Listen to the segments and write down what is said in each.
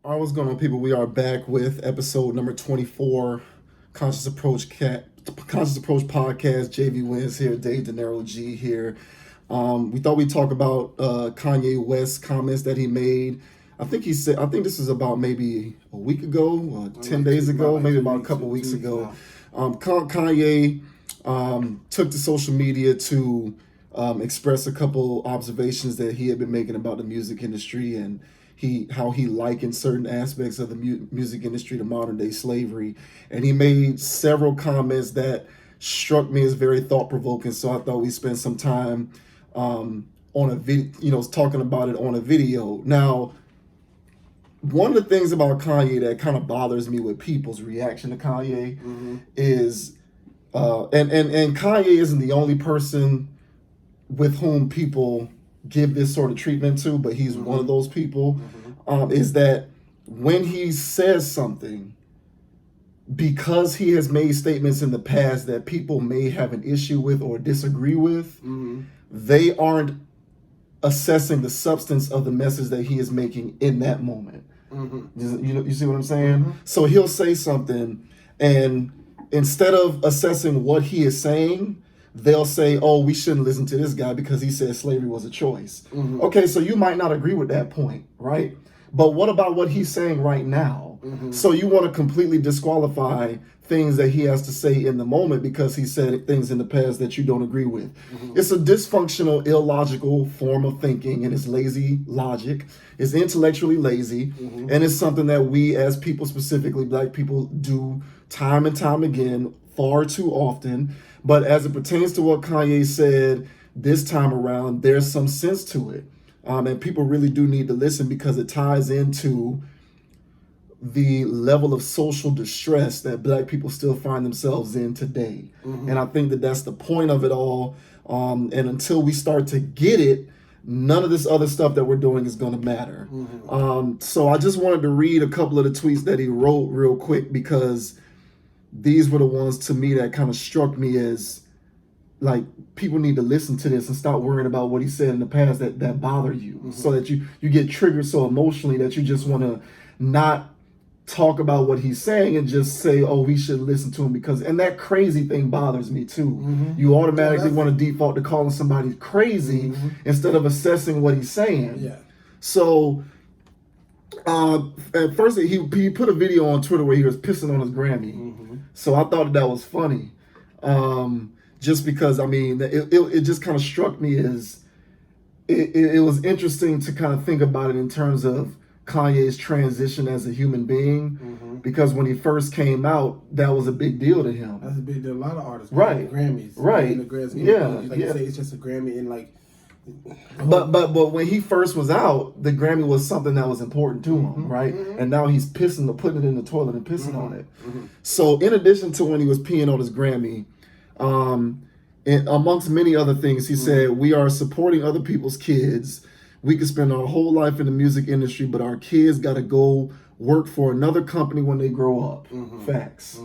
All right, what's going on, people? We are back with episode number 24, Conscious Approach podcast. JV Wins here, Dave De Niro G here. We thought we'd talk about Kanye West comments that he made. I think this is about maybe a week ago, 10 days ago, maybe about a couple weeks ago. Kanye took to social media to express a couple observations that he had been making about the music industry and how he likened certain aspects of the music industry to modern day slavery. And he made several comments that struck me as very thought provoking. So I thought we'd spend some time on a video, talking about it on a video. Now, one of the things about Kanye that kind of bothers me with people's reaction to Kanye is, and Kanye isn't the only person with whom people give this sort of treatment to, but he's one of those people, is that when he says something, because he has made statements in the past that people may have an issue with or disagree with, they aren't assessing the substance of the message that he is making in that moment. You see what I'm saying? So he'll say something, and instead of assessing what he is saying, they'll say, oh, we shouldn't listen to this guy because he said slavery was a choice. Okay, so you might not agree with that point, right? But what about what he's saying right now? So you want to completely disqualify things that he has to say in the moment because he said things in the past that you don't agree with. It's a dysfunctional, illogical form of thinking, and it's lazy logic. It's intellectually lazy, and it's something that we as people, specifically Black people, do time and time again, far too often. But as it pertains to what Kanye said this time around, there's some sense to it. And people really do need to listen because it ties into the level of social distress that Black people still find themselves in today. And I think that that's the point of it all. And until we start to get it, none of this other stuff that we're doing is going to matter. So I just wanted to read a couple of the tweets that he wrote real quick because these were the ones to me that kind of struck me as like people need to listen to this and stop worrying about what he said in the past that bother you, so that you get triggered so emotionally that you just want to not talk about what he's saying and just say, oh, we should listen to him because, and that crazy thing bothers me too. You automatically want to default to calling somebody crazy instead of assessing what he's saying. So at first he put a video on Twitter where he was pissing on his Grammy. So I thought that was funny. Just because, I mean, it just kind of struck me as it was interesting to kind of think about it in terms of Kanye's transition as a human being, because when he first came out, that was a big deal to him. That's a big deal. A lot of artists, right? Grammys, right? The Grammys, yeah, you say, it's just a Grammy, and like. But when he first was out, the Grammy was something that was important to him, right? And now he's putting it in the toilet and pissing on it. So in addition to when he was peeing on his Grammy, and amongst many other things, he said, we are supporting other people's kids. We could spend our whole life in the music industry, but our kids got to go work for another company when they grow up. Facts.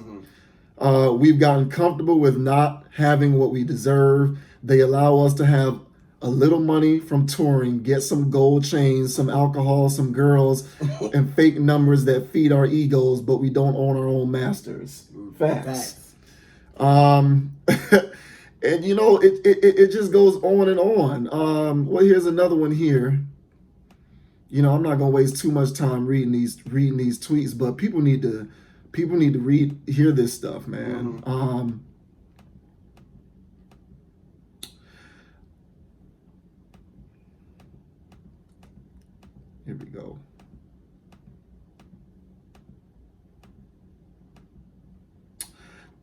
We've gotten comfortable with not having what we deserve. They allow us to have a little money from touring, get some gold chains, some alcohol, some girls, and fake numbers that feed our egos, but we don't own our own masters. Facts. And it just goes on and on. Well, here's another one here. I'm not gonna waste too much time reading these tweets, but people need to hear this stuff, man. Here we go.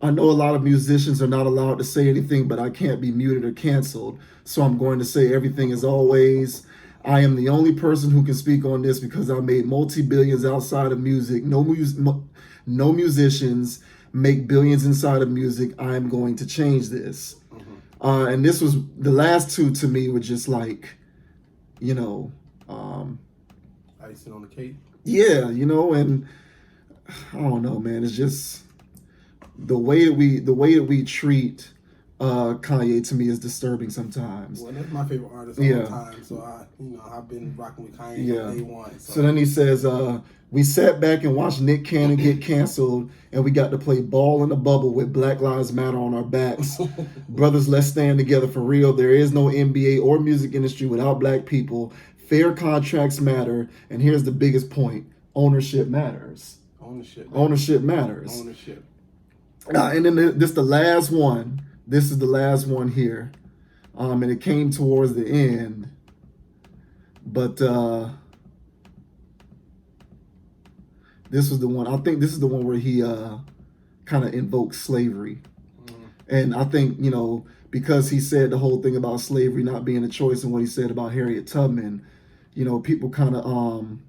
I know a lot of musicians are not allowed to say anything, but I can't be muted or canceled. So I'm going to say everything as always. I am the only person who can speak on this because I made multi-billions outside of music. No musicians make billions inside of music. I am going to change this. And this was the last two to me were just like, icing on the cake. Yeah, and I don't know, man. It's just the way that we treat Kanye to me is disturbing sometimes. Well, that's my favorite artist all the time. So I've been rocking with Kanye from day one. So then he says, we sat back and watched Nick Cannon get canceled, and we got to play ball in the bubble with Black Lives Matter on our backs. Brothers, let's stand together for real. There is no NBA or music industry without black people. Fair contracts matter, and here's the biggest point: ownership matters. Ownership matters. Ownership. And then this the last one. This is the last one here, and it came towards the end, but this was the one. I think this is the one where he kind of invokes slavery, and I think because he said the whole thing about slavery not being a choice, and what he said about Harriet Tubman, people kind of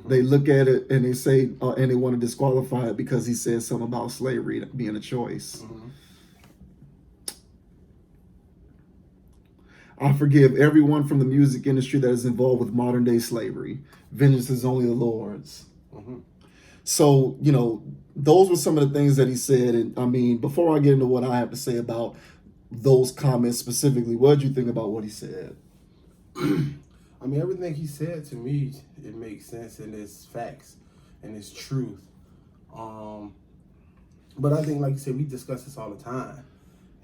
they look at it and they say, and they want to disqualify it because he said something about slavery being a choice. I forgive everyone from the music industry that is involved with modern day slavery. Vengeance is only the Lord's. So, those were some of the things that he said. And I mean, before I get into what I have to say about those comments specifically, what did you think about what he said? I mean, everything he said to me, it makes sense and it's facts and it's truth. But I think, like you said, we discuss this all the time.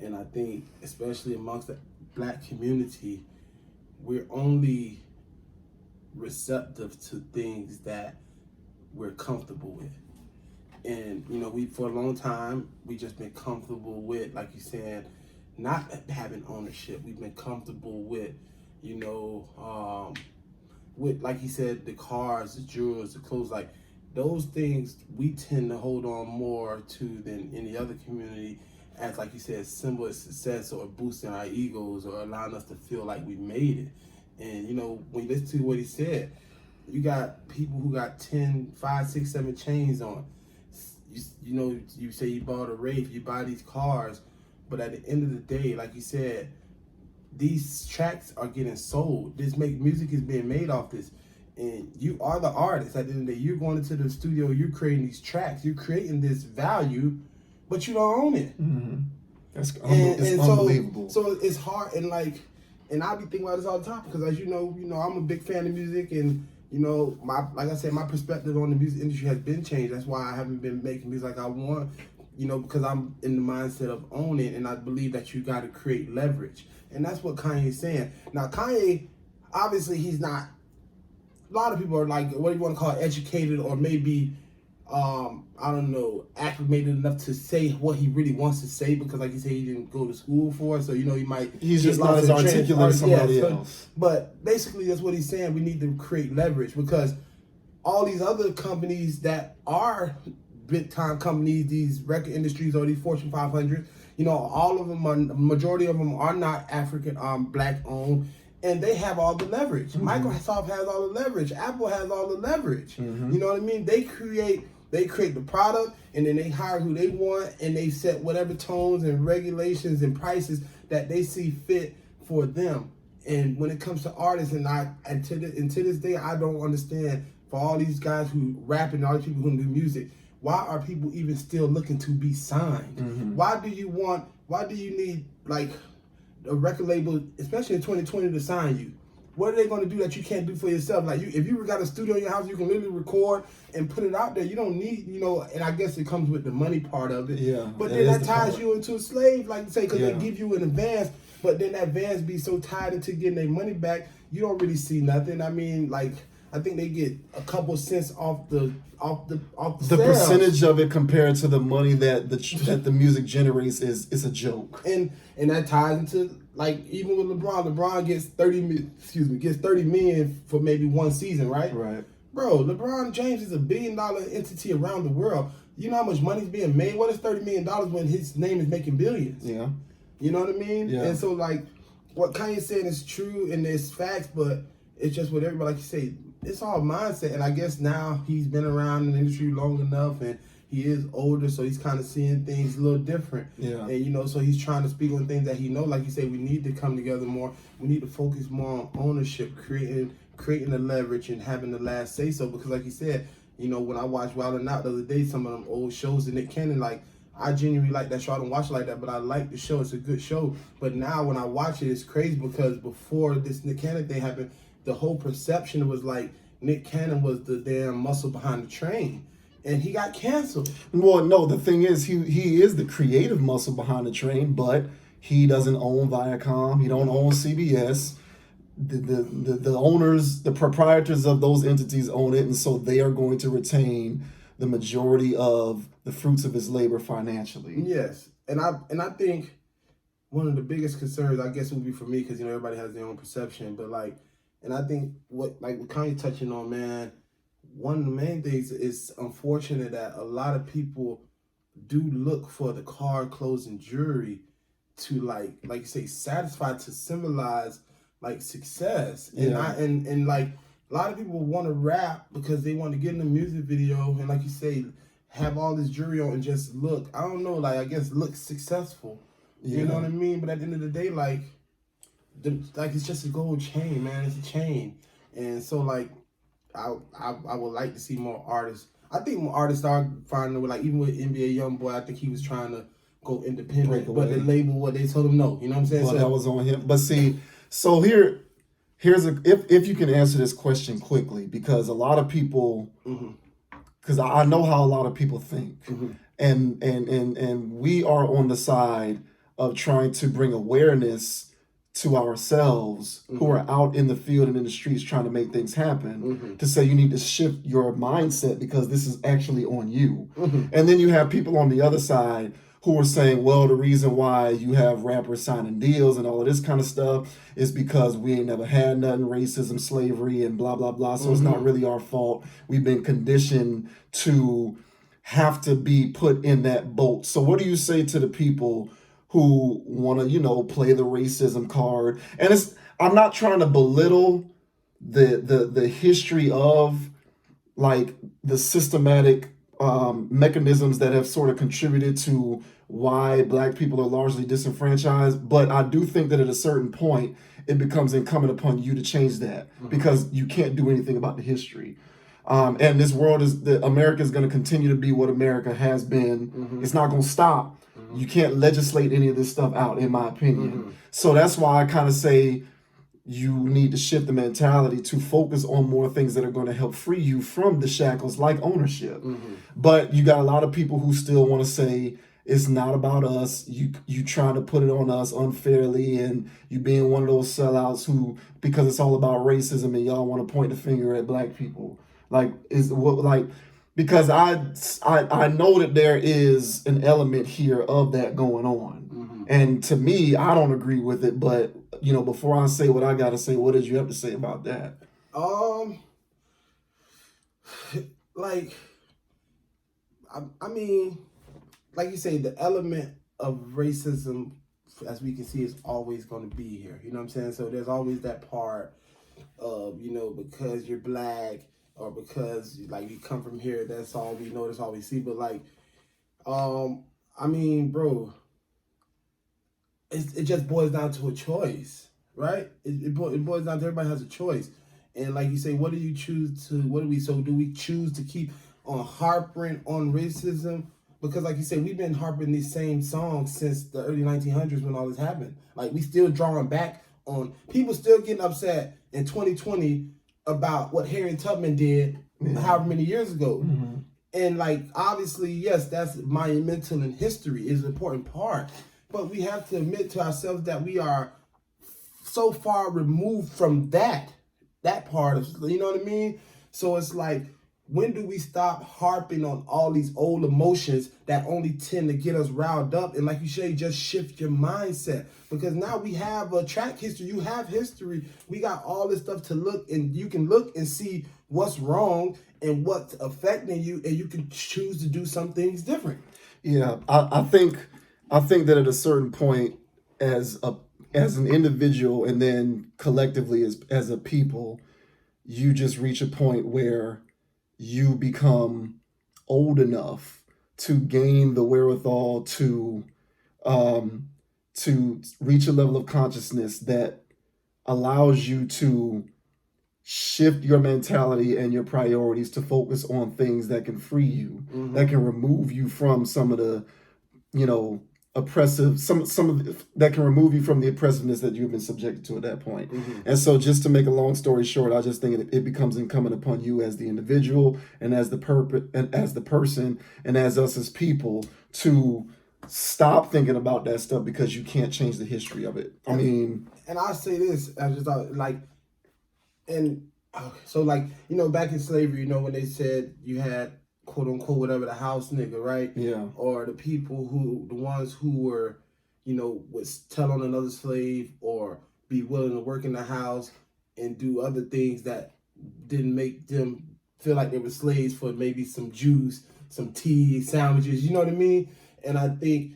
And I think, especially amongst the black community, we're only receptive to things that we're comfortable with. And, we, for a long time, we just been comfortable with, like you said, not having ownership. We've been comfortable with, with, like he said, the cars, the jewels, the clothes, like those things we tend to hold on more to than any other community as, like you said, symbol of success or boosting our egos or allowing us to feel like we made it. And, when you listen to what he said, you got people who got 10, 5, 6, 7 chains on. You say you bought a Wraith, you buy these cars, but at the end of the day, like you said, these tracks are getting sold. Music is being made off this. And you are the artist. At the end of the day, you're going into the studio, you're creating these tracks, you're creating this value, but you don't own it. That's unbelievable. So it's hard, and I be thinking about this all the time because, as you know, I'm a big fan of music, and like I said, my perspective on the music industry has been changed. That's why I haven't been making music like I want, because I'm in the mindset of owning, and I believe that you got to create leverage. And that's what Kanye's saying. Now, Kanye, obviously, he's not. A lot of people are like, what do you want to call it, educated or maybe, I don't know, acclimated enough to say what he really wants to say because, like you say, he didn't go to school for it. So, he might. He's just not as articulate as somebody else. But basically, that's what he's saying. We need to create leverage because all these other companies that are big time companies, these record industries or these Fortune 500, all of them majority of them are not African, black owned, and they have all the leverage. Microsoft has all the leverage. Apple has all the leverage. You know what I mean? They create the product, and then they hire who they want, and they set whatever tones and regulations and prices that they see fit for them. And when it comes to artists, and to this day, I don't understand for all these guys who rap and all these people who do music. Why are people even still looking to be signed? Why do you need like a record label, especially in 2020, to sign you? What are they going to do that you can't do for yourself? Like if you got a studio in your house, you can literally record and put it out there. You don't need, and I guess it comes with the money part of it. Yeah. But then that ties you into a slave, like you say, because they give you an advance, but then that advance be so tied into getting their money back, you don't really see nothing. I mean, I think they get a couple cents off the the percentage of it compared to the money that the music generates is a joke. And that ties into even with LeBron. LeBron gets 30 million for maybe one season, right? Right. Bro, LeBron James is $1 billion entity around the world. You know how much money's being made? What is $30 million when his name is making billions? Yeah. You know what I mean? Yeah. And so what Kanye's saying is true and it's facts, but it's just what everybody, like you say, it's all mindset. And I guess now he's been around in the industry long enough and he is older, so he's kind of seeing things a little different. Yeah. And, so he's trying to speak on things that he knows. Like you say, we need to come together more. We need to focus more on ownership, creating the leverage and having the last say so. Because like you said, when I watched Wild 'N Out the other day, some of them old shows and Nick Cannon, I genuinely like that show. I don't watch it like that, but I like the show. It's a good show. But now when I watch it, it's crazy because before this Nick Cannon thing happened, the whole perception was like Nick Cannon was the damn muscle behind the train, and he got canceled. Well, no, the thing is, he is the creative muscle behind the train, but he doesn't own Viacom. He don't own CBS. The owners, the proprietors of those entities own it, and so they are going to retain the majority of the fruits of his labor financially. Yes, and I think one of the biggest concerns, I guess, would be for me because everybody has their own perception, but like, and I think what Kanye touching on, man, one of the main things is unfortunate that a lot of people do look for the car, clothes, and jewelry to like you say, satisfy, to symbolize like success. And Yeah. and like a lot of people want to rap because they want to get in a music video and like you say, have all this jewelry on and just look, I don't know, like I guess look successul. Yeah. You know what I mean? But at the end of the day, like it's just a gold chain, man. It's a chain. And so like I would like to see more artists. I think more artists are finding with like even with NBA YoungBoy, I think he was trying to go independent, but the label, what they told him no. You know what I'm saying? Well, that was on him. But see, so here's a if you can answer this question quickly, because a lot of people, because I know how a lot of people think, and we are on the side of trying to bring awareness to ourselves who are out in the field and in the streets trying to make things happen, to say you need to shift your mindset because this is actually on you. And then you have people on the other side who are saying, well, the reason why you have rappers signing deals and all of this kind of stuff is because we ain't never had nothing, racism, slavery, and blah, blah, blah. So it's not really our fault. We've been conditioned to have to be put in that boat. So what do you say to the people who want to, play the racism card? And I'm not trying to belittle the history of like the systematic mechanisms that have sort of contributed to why Black people are largely disenfranchised, but I do think that at a certain point it becomes incumbent upon you to change that because you can't do anything about the history. And this world America is going to continue to be what America has been. It's not going to stop. You can't legislate any of this stuff out, in my opinion. So that's why I kind of say you need to shift the mentality to focus on more things that are going to help free you from the shackles like ownership. But you got a lot of people who still want to say it's not about us. You trying to put it on us unfairly, and you being one of those sellouts who, because it's all about racism and y'all want to point the finger at Black people. Because I know that there is an element here of that going on. And to me, I don't agree with it, but before I say what I gotta say, what did you have to say about that? I mean, like you say, the element of racism, as we can see, is always going to be here. You know what I'm saying? So there's always that part of, because you're Black or because like you come from here, that's all we know, that's all we see. But like, I mean, bro, it just boils down to a choice, right? It boils down to everybody has a choice. And like you say, do we choose to keep on harping on racism? Because like you said, we've been harping these same songs since the early 1900s when all this happened. Like we still drawing back on, people still getting upset in 2020 about what Harriet Tubman did however many years ago. And like, obviously, yes, that's monumental in history, is an important part. But we have to admit to ourselves that we are so far removed from that part of, you know what I mean? So it's like, when do we stop harping on all these old emotions that only tend to get us riled up? And like you say, just shift your mindset. Because now we have a track history. You have history. We got all this stuff to look, and you can look and see what's wrong and what's affecting you, and you can choose to do some things different. Yeah, I think that at a certain point, as an individual and then collectively as a people, you just reach a point where you become old enough to gain the wherewithal to reach a level of consciousness that allows you to shift your mentality and your priorities to focus on things that can free you, that can remove you from some of the you know, oppressive, some of that can remove you from the oppressiveness that you've been subjected to at that point. And so, just to make a long story short, I just think it becomes incumbent upon you as the individual and as the person and as us as people to stop thinking about that stuff because you can't change the history of it. I mean, and I'll say this, I just thought like, and so like, back in slavery, when they said you had quote unquote whatever, the house nigga, right? Yeah. Or the people the ones who were, would tell on another slave or be willing to work in the house and do other things that didn't make them feel like they were slaves for maybe some juice, some tea, sandwiches, you know what I mean? And I think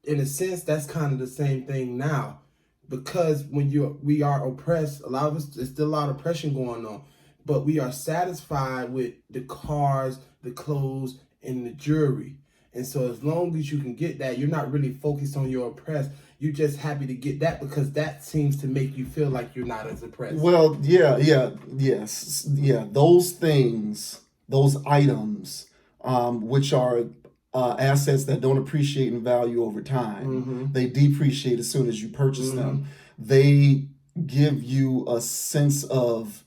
in a sense that's kind of the same thing now, because when we are oppressed, a lot of us, there's still a lot of oppression going on, but we are satisfied with the cars, the clothes, and the jewelry. And so as long as you can get that, you're not really focused on your oppressed. You're just happy to get that because that seems to make you feel like you're not as oppressed. Well, yes. Those things, those items, which are assets that don't appreciate in value over time. They depreciate as soon as you purchase them. They give you a sense of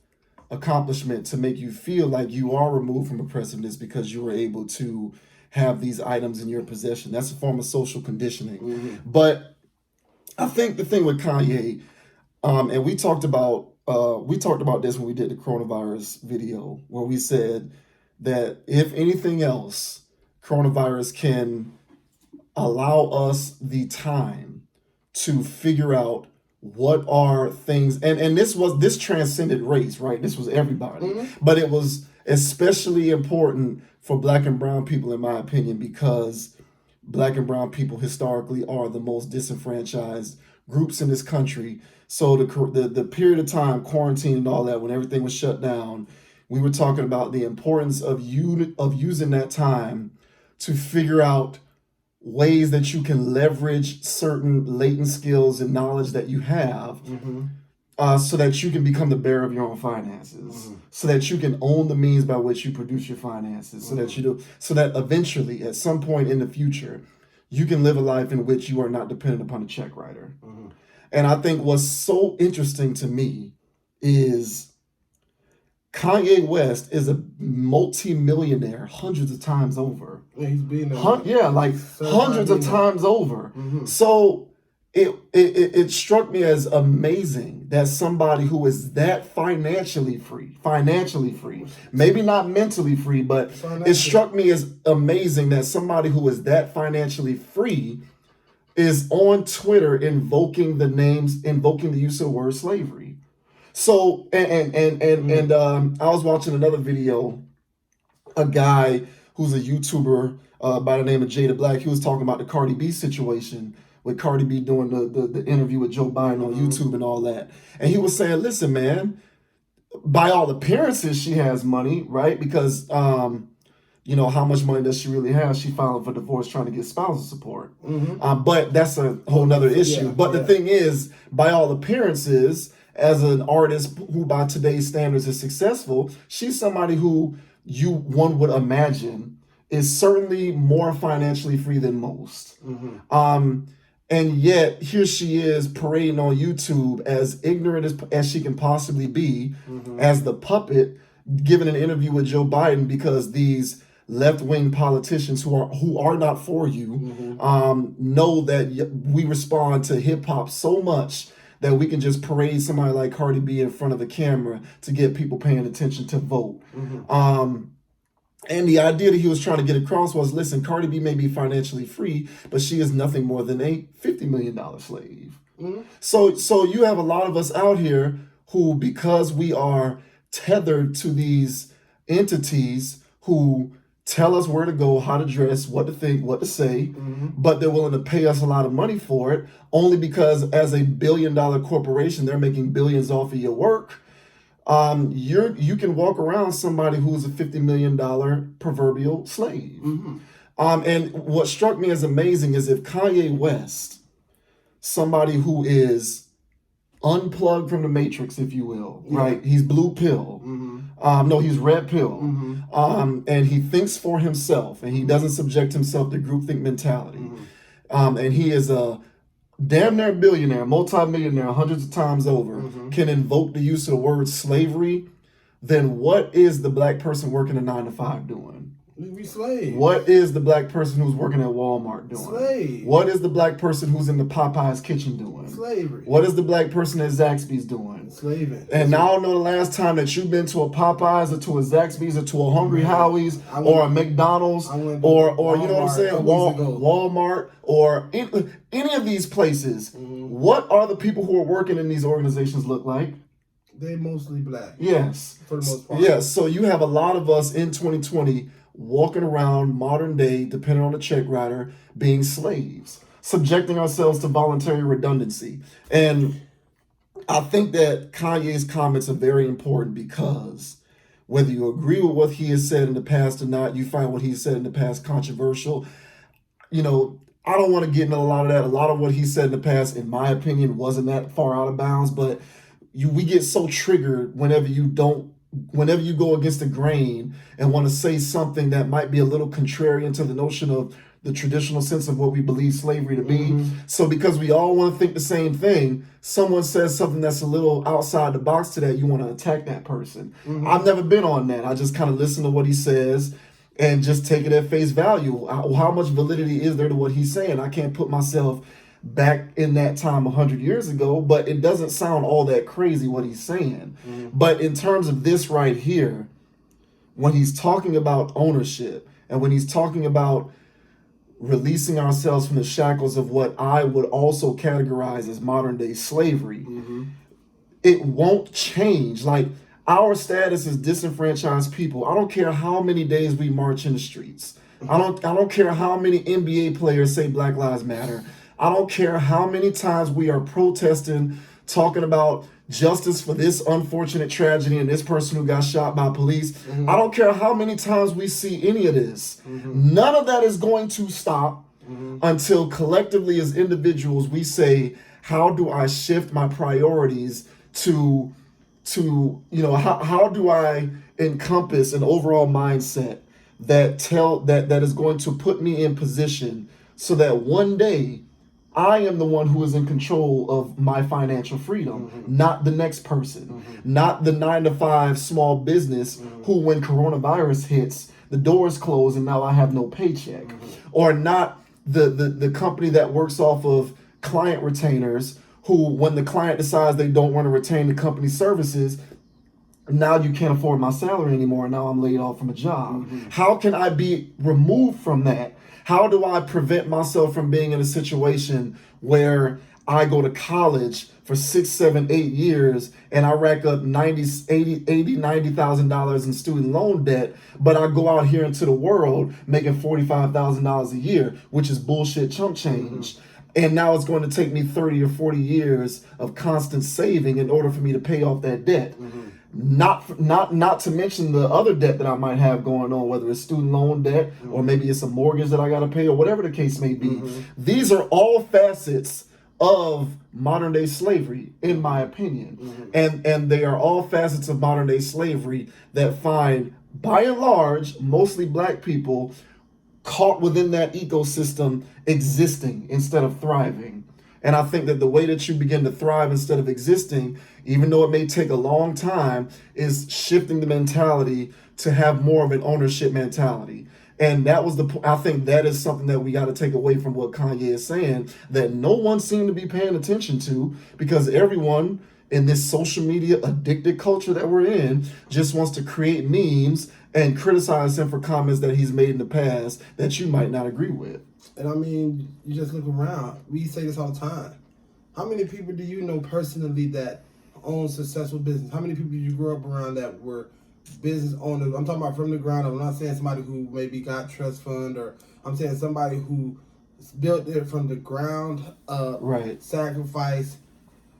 accomplishment to make you feel like you are removed from oppressiveness because you were able to have these items in your possession. That's a form of social conditioning. But I think the thing with Kanye, and we talked about this when we did the coronavirus video, where we said that if anything else, coronavirus can allow us the time to figure out what are things, and this transcended race, right? This was everybody, but it was especially important for Black and brown people, in my opinion, because Black and brown people historically are the most disenfranchised groups in this country. So the period of time, quarantine and all that, when everything was shut down, we were talking about the importance of using that time to figure out ways that you can leverage certain latent skills and knowledge that you have, so that you can become the bearer of your own finances, so that you can own the means by which you produce your finances, so that eventually, at some point in the future, you can live a life in which you are not dependent upon a check writer. And I think what's so interesting to me is Kanye West is a multi-millionaire hundreds of times over. Yeah, he's been hundreds of times over. So it struck me as amazing that somebody who is that financially free, maybe not mentally free, but it struck me as amazing that somebody who is that financially free is on Twitter invoking the use of the word slavery. So and I was watching another video, a guy who's a YouTuber by the name of Jada Black. He was talking about the Cardi B situation with Cardi B doing the interview with Joe Biden on YouTube and all that. And he was saying, listen, man, by all appearances, she has money, right? Because how much money does she really have? She filing for divorce, trying to get spousal support. But that's a whole nother issue. The thing is, by all appearances, as an artist who by today's standards is successful, she's somebody who one would imagine is certainly more financially free than most. And yet here she is parading on YouTube as ignorant as she can possibly be, as the puppet, giving an interview with Joe Biden because these left-wing politicians who are not for you know that we respond to hip-hop so much that we can just parade somebody like Cardi B in front of the camera to get people paying attention to vote. And the idea that he was trying to get across was, listen, Cardi B may be financially free, but she is nothing more than a $50 million slave. So you have a lot of us out here who, because we are tethered to these entities who tell us where to go, how to dress, what to think, what to say, but they're willing to pay us a lot of money for it, only because as a $1 billion corporation, they're making billions off of your work. You can walk around somebody who's a $50 million proverbial slave. And what struck me as amazing is if Kanye West, somebody who is unplugged from the matrix, if you will, right? He's blue pill. No, he's red pill. And he thinks for himself, and he doesn't subject himself to groupthink mentality. And he is a damn near billionaire, multi-millionaire, hundreds of times over, can invoke the use of the word slavery. Then what is the black person working a 9 to 5 doing? We slaves. What is the black person who's working at Walmart doing? Slave. What is the black person who's in the Popeye's kitchen doing? Slavery. What is the black person at Zaxby's doing? Slaving. And I don't know the last time that you've been to a Popeyes or to a Zaxby's or to a Hungry Howie's or a McDonald's or you know what I'm saying, Walmart or any of these places. What are the people who are working in these organizations look like? They're mostly black. Yes. For the most part. Yes. So you have a lot of us in 2020 walking around modern day, depending on the check writer, being slaves, subjecting ourselves to voluntary redundancy. And I think that Kanye's comments are very important because whether you agree with what he has said in the past or not, you find what he said in the past controversial. You know, I don't want to get into a lot of that. A lot of what he said in the past, in my opinion, wasn't that far out of bounds, but we get so triggered whenever you go against the grain and want to say something that might be a little contrarian to the notion of the traditional sense of what we believe slavery to be. So because we all want to think the same thing, someone says something that's a little outside the box to that, you want to attack that person. I've never been on that. I just kind of listen to what he says and just take it at face value. How much validity is there to what he's saying? I can't put myself back in that time 100 years ago, but it doesn't sound all that crazy what he's saying. But in terms of this right here, when he's talking about ownership and when he's talking about releasing ourselves from the shackles of what I would also categorize as modern day slavery, it won't change. Like, our status as disenfranchised people, I don't care how many days we march in the streets. I don't care how many NBA players say Black Lives Matter. I don't care how many times we are protesting, talking about justice for this unfortunate tragedy and this person who got shot by police. I don't care how many times we see any of this. None of that is going to stop until collectively as individuals we say, how do I shift my priorities to how do I encompass an overall mindset that is going to put me in position so that one day I am the one who is in control of my financial freedom, not the next person, not the 9 to 5 small business who, when coronavirus hits, the doors close and now I have no paycheck, or not the company that works off of client retainers who, when the client decides they don't want to retain the company's services, now you can't afford my salary anymore. Now I'm laid off from a job. How can I be removed from that? How do I prevent myself from being in a situation where I go to college for 6, 7, 8 years and I rack up $90,000 in student loan debt, but I go out here into the world making $45,000 a year, which is bullshit chump change. And now it's going to take me 30 or 40 years of constant saving in order for me to pay off that debt. Not to mention the other debt that I might have going on, whether it's student loan debt or maybe it's a mortgage that I got to pay or whatever the case may be. These are all facets of modern day slavery, in my opinion. And they are all facets of modern day slavery that find, by and large, mostly black people caught within that ecosystem existing instead of thriving. And I think that the way that you begin to thrive instead of existing, even though it may take a long time, is shifting the mentality to have more of an ownership mentality. And that was I think that is something that we got to take away from what Kanye is saying, that no one seemed to be paying attention to, because everyone in this social media addicted culture that we're in just wants to create memes and criticize him for comments that he's made in the past that you might not agree with. And I mean, you just look around. We say this all the time. How many people do you know personally that own successful business? How many people did you grow up around that were business owners? I'm talking about from the ground up. I'm not saying somebody who maybe got trust fund, or I'm saying somebody who built it from the ground up, right? Sacrifice,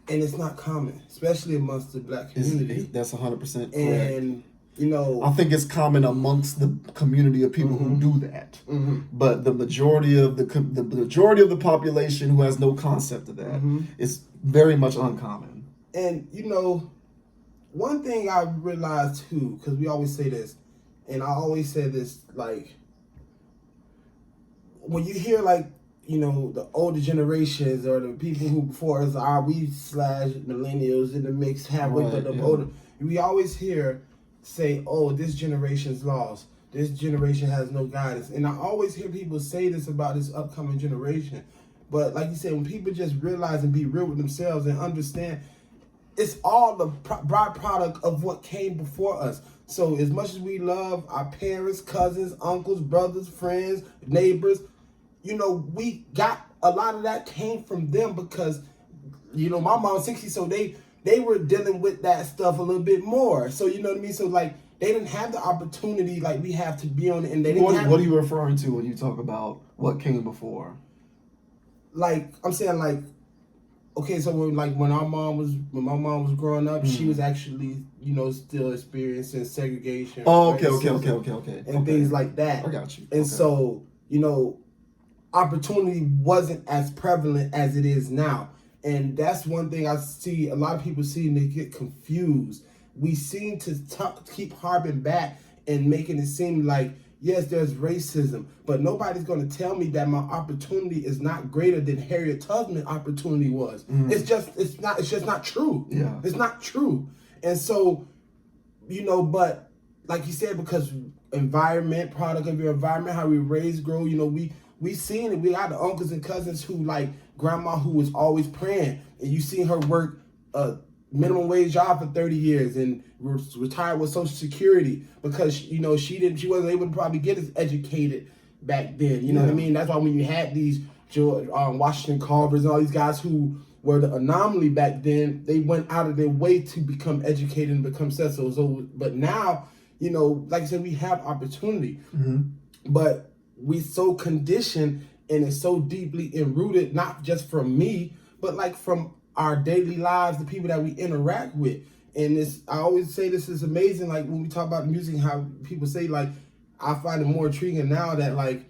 and it's not common, especially amongst the black community. That's 100% correct. And you know, I think it's common amongst the community of people who do that, but the majority of the population who has no concept of that is very much uncommon. And one thing I realized too, because we always say this, and I always say this, like, when you hear like the older generations or the people who before us are we slash millennials in the mix halfway, Right, but the yeah. older, we always hear say, oh, this generation's lost. This generation has no guidance. And I always hear people say this about this upcoming generation. But like you said, when people just realize and be real with themselves and understand, it's all the byproduct of what came before us. So as much as we love our parents, cousins, uncles, brothers, friends, neighbors, we got a lot of that came from them because, my mom's 60, so they were dealing with that stuff a little bit more. So you know what I mean? So like they didn't have the opportunity like we have to be on it, and they didn't have. What are you referring to when you talk about what came before? Like I'm saying, like, okay, so when my mom was growing up, she was actually still experiencing segregation. Oh, okay, and things like that. I got you. And so opportunity wasn't as prevalent as it is now. And that's one thing I see a lot of people seem to get confused. We seem to keep harping back and making it seem like, yes, there's racism, but nobody's going to tell me that my opportunity is not greater than Harriet Tubman's opportunity was. It's just not true. Yeah. It's not true. And so, but like you said, because product of your environment, how we raise, grow, we seen it. We got the uncles and cousins who like grandma who was always praying, and you seen her work a minimum wage job for 30 years and retired with Social Security because she wasn't able to probably get as educated back then. You know what I mean? That's why when you had these George Washington Carvers and all these guys who were the anomaly back then, they went out of their way to become educated and become successful. So, but now, like I said, we have opportunity, but we so conditioned and it's so deeply enrooted, not just from me, but like from our daily lives, the people that we interact with. And I always say this is amazing, like when we talk about music, how people say, like, I find it more intriguing now that like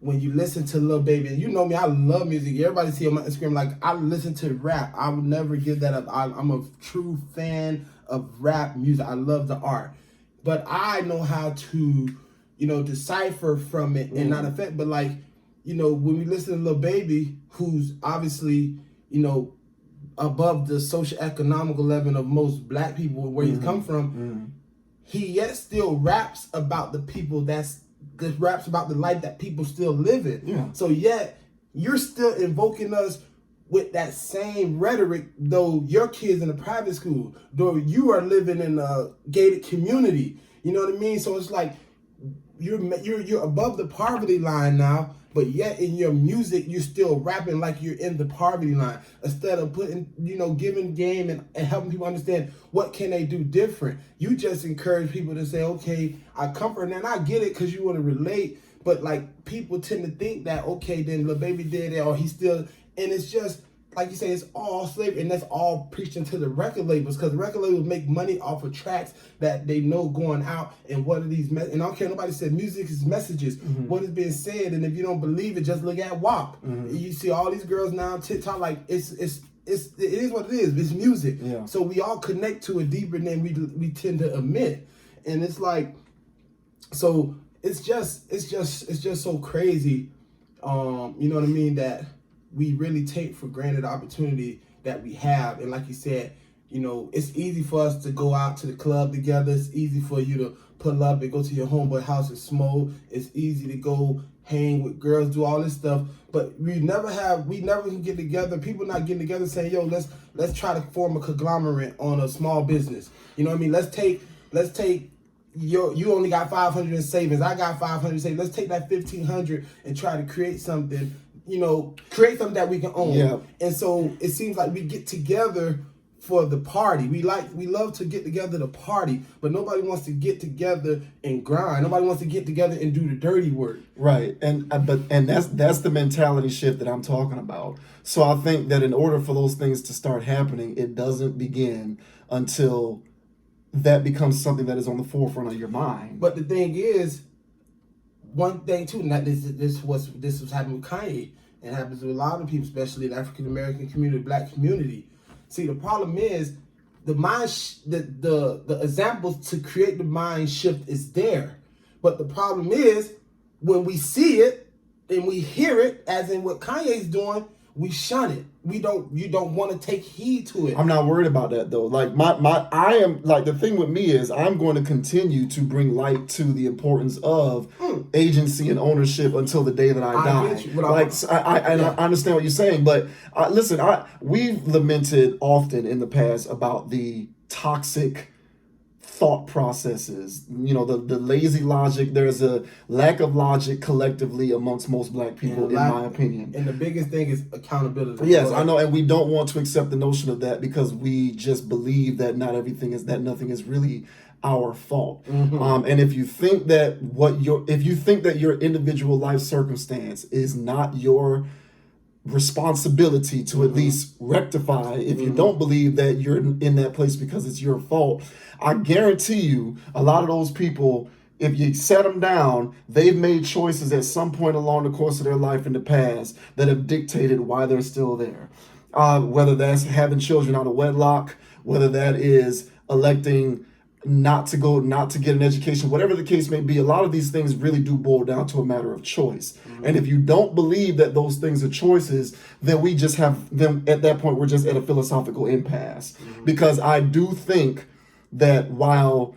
when you listen to Lil Baby, and you know me, I love music. Everybody see on my Instagram, like I listen to rap. I would never give that up. I'm a true fan of rap music. I love the art. But I know how to decipher from it and not affect. But like, when we listen to Lil Baby, who's obviously, above the social economical level of most black people where he's come from, he yet still raps about the people that raps about the life that people still live in. Yeah. So yet you're still invoking us with that same rhetoric, though your kids in a private school, though you are living in a gated community. You know what I mean? So it's like you're above the poverty line now, but yet in your music you're still rapping like you're in the poverty line instead of putting giving game and helping people understand what can they do different. You just encourage people to say, okay, I comfort, and I get it because you want to relate, but like people tend to think that, okay, then Lil Baby did it or he still, and it's just like you say, it's all slavery, and that's all preaching to the record labels, because the record labels make money off of tracks that they know going out, and what are these and I don't care, nobody said music is messages, what is being said, and if you don't believe it, just look at WAP. You see all these girls now on TikTok, like it is what it is. It's music. Yeah. So we all connect to it deeper than we tend to admit, and it's like, so it's just so crazy. You know what I mean, that we really take for granted the opportunity that we have. And like you said, it's easy for us to go out to the club together. It's easy for you to pull up and go to your homeboy house and smoke. It's easy to go hang with girls, do all this stuff. But we never can get together. People not getting together saying, yo, let's try to form a conglomerate on a small business. You know what I mean? Let's take you only got 500 in savings. I got 500 in savings. Let's take that 1,500 and try to create something that we can own. Yeah. And so it seems like we get together for the party. We love to get together to party, but nobody wants to get together and grind. Nobody wants to get together and do the dirty work. Right. And that's the mentality shift that I'm talking about. So I think that in order for those things to start happening, it doesn't begin until that becomes something that is on the forefront of your mind. But the thing is, one thing too, and that this was happening with Kanye, and happens with a lot of people, especially in the African American community, black community. See, the problem is the the examples to create the mind shift is there, but the problem is when we see it and we hear it, as in what Kanye's doing, we shun it. You don't want to take heed to it. I'm not worried about that though. Like I am like, the thing with me is I'm going to continue to bring light to the importance of agency and ownership until the day that I die. I understand what you're saying, but listen, we've lamented often in the past about the toxic thought processes, the lazy logic. There's a lack of logic collectively amongst most black people, in my opinion. And the biggest thing is accountability. Yes, I know, and we don't want to accept the notion of that because we just believe that nothing is really our fault. And if you think that your individual life circumstance is not your responsibility to at least rectify, if you don't believe that you're in that place because it's your fault, I guarantee you a lot of those people, if you set them down, they've made choices at some point along the course of their life in the past that have dictated why they're still there. Whether that's having children out of wedlock, whether that is electing not to get an education, whatever the case may be, a lot of these things really do boil down to a matter of choice. And if you don't believe that those things are choices, then at that point, we're just at a philosophical impasse. Because I do think that while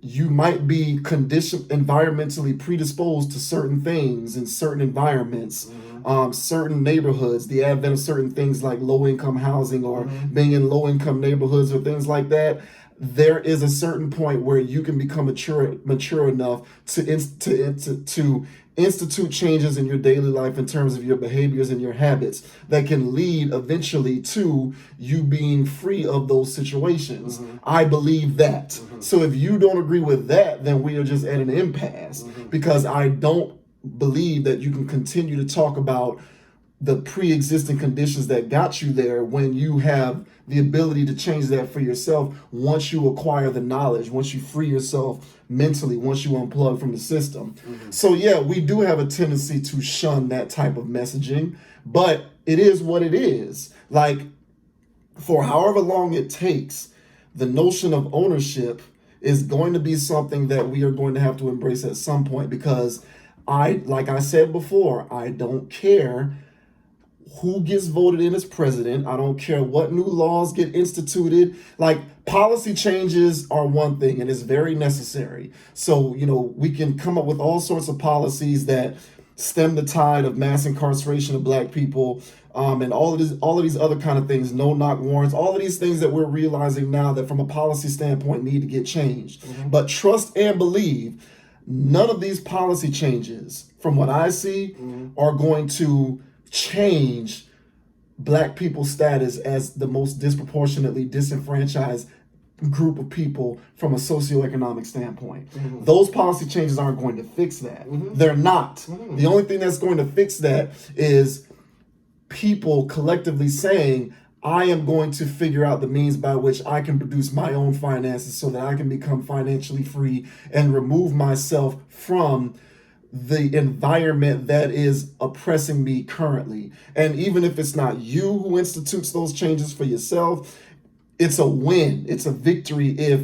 you might be environmentally predisposed to certain things in certain environments, certain neighborhoods, the advent of certain things like low-income housing or being in low-income neighborhoods or things like that, there is a certain point where you can become mature enough to institute changes in your daily life in terms of your behaviors and your habits that can lead eventually to you being free of those situations. I believe that. So if you don't agree with that, then we are just at an impasse, because I don't believe that you can continue to talk about the pre-existing conditions that got you there when you have the ability to change that for yourself once you acquire the knowledge, once you free yourself mentally, once you unplug from the system. So yeah, we do have a tendency to shun that type of messaging, but it is what it is. Like, for however long it takes, the notion of ownership is going to be something that we are going to have to embrace at some point, because like I said before, I don't care who gets voted in as president. I don't care what new laws get instituted. Like, policy changes are one thing, and it's very necessary. So, we can come up with all sorts of policies that stem the tide of mass incarceration of black people, and all of these other kind of things, no-knock warrants, all of these things that we're realizing now that from a policy standpoint need to get changed. But trust and believe, none of these policy changes, from what I see, are going to change black people's status as the most disproportionately disenfranchised group of people from a socioeconomic standpoint. Those policy changes aren't going to fix that. They're not. The only thing that's going to fix that is people collectively saying, I am going to figure out the means by which I can produce my own finances so that I can become financially free and remove myself from the environment that is oppressing me currently. And even if it's not you who institutes those changes for yourself, it's a win. It's a victory if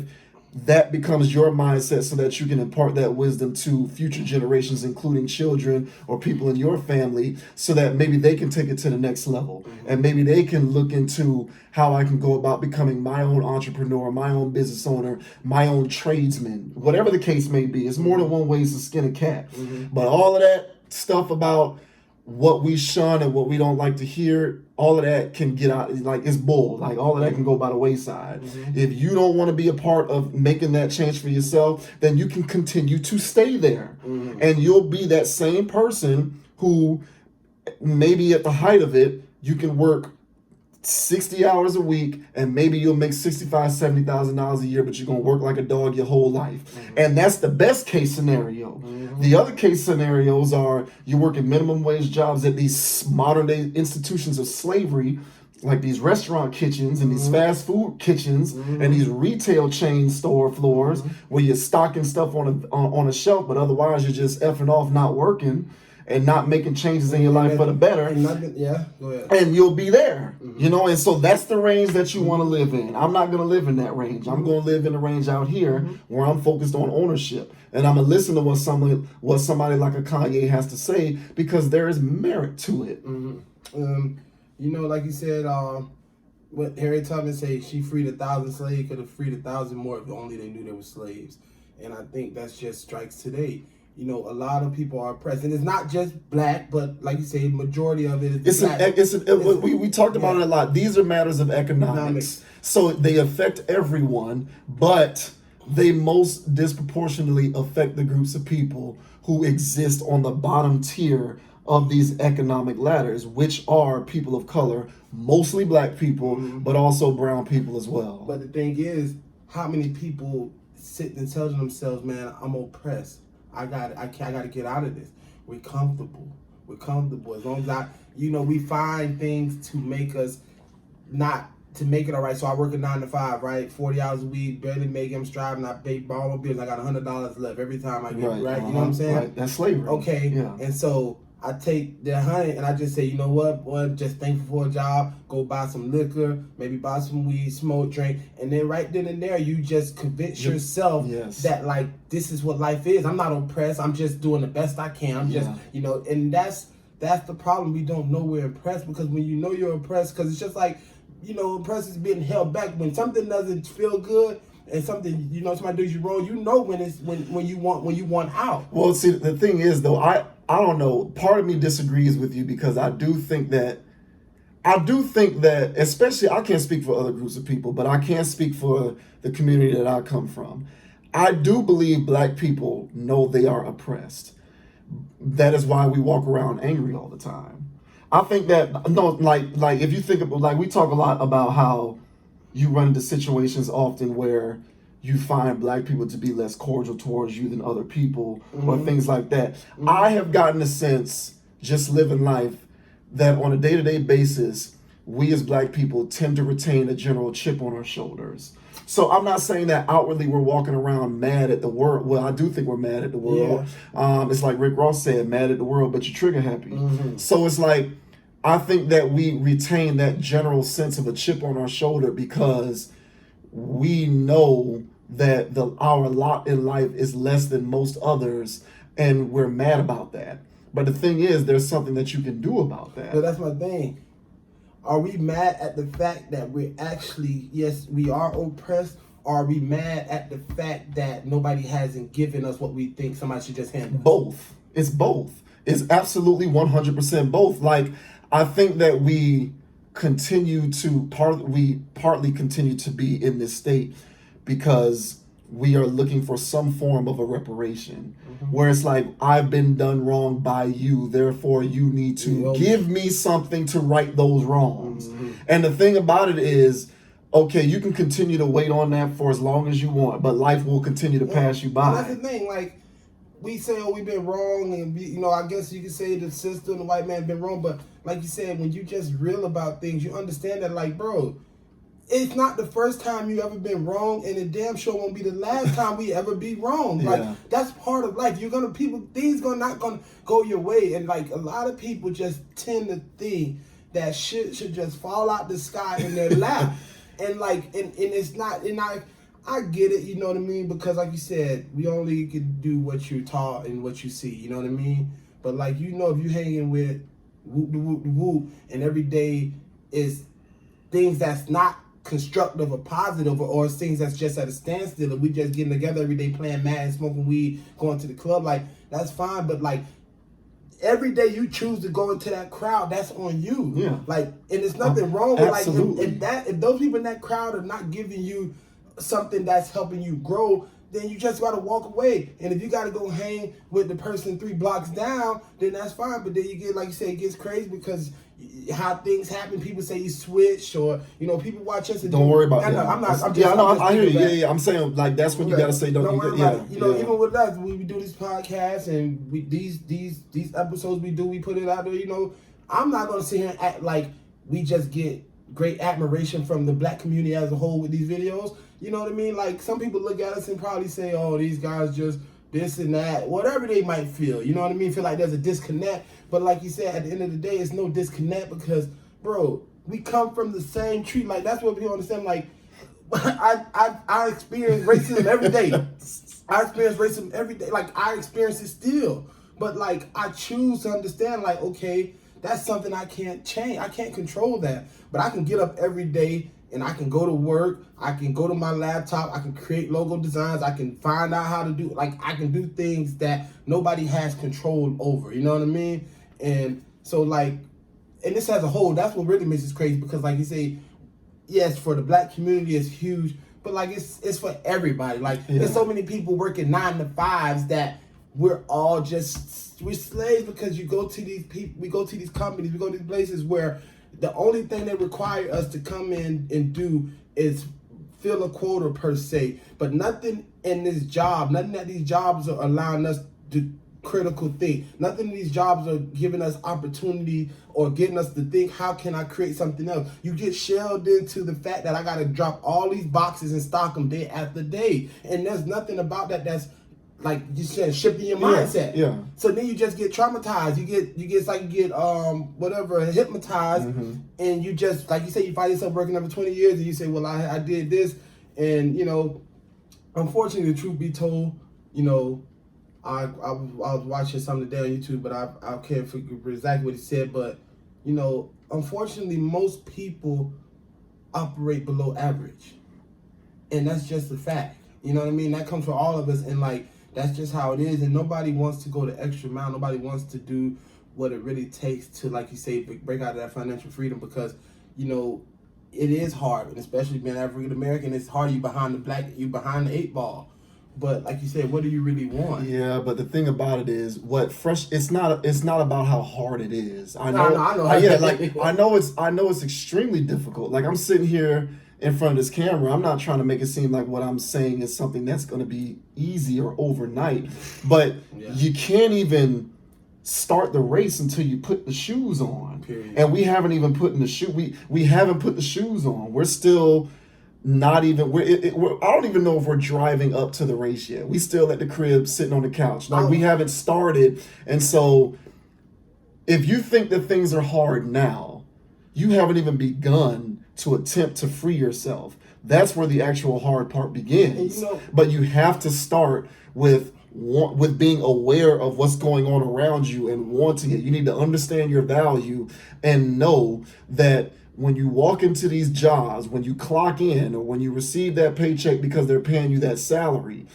that becomes your mindset, so that you can impart that wisdom to future generations, including children or people in your family, so that maybe they can take it to the next level. And maybe they can look into how I can go about becoming my own entrepreneur, my own business owner, my own tradesman, whatever the case may be. It's more than one way to skin a cat. But all of that stuff about what we shun and what we don't like to hear, all of that can get out, like, it's bull. Like, all of that can go by the wayside. If you don't want to be a part of making that change for yourself, then you can continue to stay there. And you'll be that same person who, maybe at the height of it, you can work 60 hours a week and maybe you'll make $65,000, $70,000 a year, but you're going to work like a dog your whole life. And that's the best case scenario. The other case scenarios are you're working minimum wage jobs at these modern day institutions of slavery, like these restaurant kitchens and these fast food kitchens and these retail chain store floors where you're stocking stuff on a shelf, but otherwise you're just effing off, not working. and not making changes in your life for the better. And nothing, yeah, go ahead. And you'll be there, you know. And so that's the range that you want to live in. I'm not going to live in that range. I'm going to live in the range out here where I'm focused on ownership, and I'm gonna listen to what somebody like a Kanye has to say, because there is merit to it. You know, like you said, what Harriet Tubman say, she freed 1,000 slaves, could have freed 1,000 more if only they knew they were slaves. And I think that's just strikes today. You know, a lot of people are oppressed, and it's not just black, but like you say, majority of it is black. We talked about it a lot. These are matters of economics. So they affect everyone, but they most disproportionately affect the groups of people who exist on the bottom tier of these economic ladders, which are people of color, mostly black people, but also brown people as well. But the thing is, how many people sit and tell themselves, man, I'm oppressed. I got to get out of this. We're comfortable. As long as we find things to make us to make it all right. So I work a 9 to 5, right? 40 hours a week, barely make it. I'm striving. I pay all my bills. I got $100 left every time I get it, right? You know what I'm saying? Right. That's slavery. Okay. Yeah. And so I take the 100 and I just say, you know what? Boy, just thankful for a job. Go buy some liquor, maybe buy some weed, smoke, drink, and then right then and there, you just convince yourself that like this is what life is. I'm not oppressed. I'm just doing the best I can. I'm just, and that's the problem. We don't know we're oppressed, because when you know you're oppressed, because it's just like, oppressed is being held back. When something doesn't feel good, and something, somebody does you wrong, when you want out. Well, see, the thing is though, I don't know. Part of me disagrees with you, because I do think that, especially, I can't speak for other groups of people, but I can speak for the community that I come from. I do believe black people know they are oppressed. That is why we walk around angry all the time. I think that, no, like if you think about, like, we talk a lot about how you run into situations often where you find black people to be less cordial towards you than other people, or things like that. I have gotten a sense, just living life, that on a day-to-day basis, we as black people tend to retain a general chip on our shoulders. So I'm not saying that outwardly we're walking around mad at the world. Well, I do think we're mad at the world. Yeah. It's like Rick Ross said, mad at the world, but you're trigger happy. So it's like, I think that we retain that general sense of a chip on our shoulder because we know that our lot in life is less than most others, and we're mad about that. But the thing is, there's something that you can do about that. So that's my thing. Are we mad at the fact that we're actually, yes, we are oppressed? Or are we mad at the fact that nobody hasn't given us what we think somebody should just handle? Both. It's both. It's absolutely 100% both. Like, I think that we partly continue to be in this state because we are looking for some form of a reparation, where it's like, I've been done wrong by you, therefore you need to give me something to right those wrongs. And the thing about it is, okay, you can continue to wait on that for as long as you want, but life will continue to pass you by. And that's the thing, like, we say, we've been wrong, and I guess you could say the system, the white man been wrong, but like you said, when you just real about things, you understand that, like, bro, it's not the first time you ever been wrong, and it damn sure won't be the last time we ever be wrong. Like, that's part of life. Things not gonna go your way, and like a lot of people just tend to think that shit should just fall out the sky in their lap, and like, and it's not, and I get it, you know what I mean, because like you said, we only can do what you're taught and what you see, you know what I mean. But like, if you hanging with whoop, and every day is things that's not constructive or positive, or things that's just at a standstill, and we just getting together every day playing Madden, smoking weed, going to the club, like, that's fine. But like, every day you choose to go into that crowd, that's on you. Yeah. Like, and there's nothing wrong with if those people in that crowd are not giving you something that's helping you grow, then you just gotta walk away. And if you gotta go hang with the person 3 blocks down, then that's fine. But then you get, like you say, it gets crazy because how things happen. People say you switch, or people watch us. And don't worry about that. I hear you. Yeah. I'm saying, like, that's when you gotta say don't worry about it. Even with us, we do this podcast and these episodes we put it out there. I'm not gonna sit here and act like we just get great admiration from the black community as a whole with these videos. You know what I mean? Like, some people look at us and probably say, oh, these guys just this and that, whatever they might feel. You know what I mean? Feel like there's a disconnect. But like you said, at the end of the day, it's no disconnect because, bro, we come from the same tree. Like, that's what people understand. Like, I experience racism every day. I experience racism every day. Like, I experience it still. But, like, I choose to understand, like, okay, that's something I can't change. I can't control that. But I can get up every day and I can go to work. I can go to my laptop. I can create logo designs. I can find out how to do, like, I can do things that nobody has control over. You know what I mean? And so, like, and this as a whole, that's what really makes it crazy because, like you say, yes, for the black community, it's huge. But, like, it's for everybody. Like, there's so many people working 9 to 5s that we're all just, we're slaves because you go to these people, we go to these companies, we go to these places where the only thing they require us to come in and do is fill a quota per se. But nothing in this job, nothing that these jobs are allowing us to critical think. Nothing in these jobs are giving us opportunity or getting us to think, how can I create something else? You get shelled into the fact that I got to drop all these boxes and stock them day after day. And there's nothing about that that's, like you said, shifting your mindset. Yeah. So then you just get traumatized. You get whatever, hypnotized, and you just, like you say, you find yourself working over 20 years, and you say, well, I did this, and you know, unfortunately, the truth be told, you know, I was watching something today on YouTube, but I can't figure exactly what he said, but you know, unfortunately, most people operate below average, and that's just a fact. You know what I mean? That comes for all of us, and like, that's just how it is, and nobody wants to go the extra mile. Nobody wants to do what it really takes to, like you say, break out of that financial freedom because, you know, it is hard, and especially being African American, it's hard. You behind the 8 ball. But like you said, what do you really want? Yeah, but the thing about it is, it's not about how hard it is. I know. I know it's extremely difficult. Like, I'm sitting here in front of this camera. I'm not trying to make it seem like what I'm saying is something that's going to be easy or overnight, but you can't even start the race until you put the shoes on. Period. And we haven't even put in the shoe. We haven't put the shoes on. We're still not even. I don't even know if we're driving up to the race yet. We still at the crib sitting on the couch. Like, we haven't started. And so, if you think that things are hard now, you haven't even begun to attempt to free yourself. That's where the actual hard part begins. But you have to start with being aware of what's going on around you and wanting it. You need to understand your value and know that when you walk into these jobs, when you clock in or when you receive that paycheck because they're paying you that salary,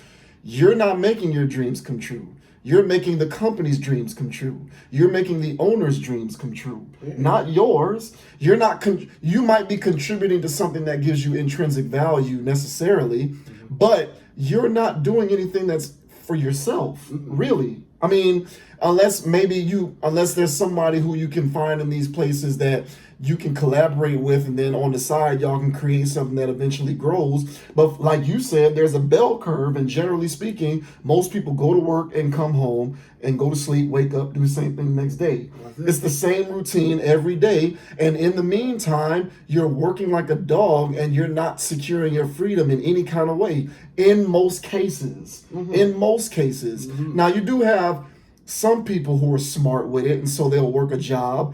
you're not making your dreams come true. You're making the company's dreams come true. You're making the owner's dreams come true, not yours. You might be contributing to something that gives you intrinsic value necessarily, but you're not doing anything that's for yourself, really. I mean, unless there's somebody who you can find in these places that you can collaborate with, and then on the side, y'all can create something that eventually grows. But like you said, there's a bell curve, and generally speaking, most people go to work and come home and go to sleep, wake up, do the same thing the next day. It's the same routine every day, and in the meantime, you're working like a dog, and you're not securing your freedom in any kind of way, in most cases. In most cases. Now, you do have some people who are smart with it, and so they'll work a job.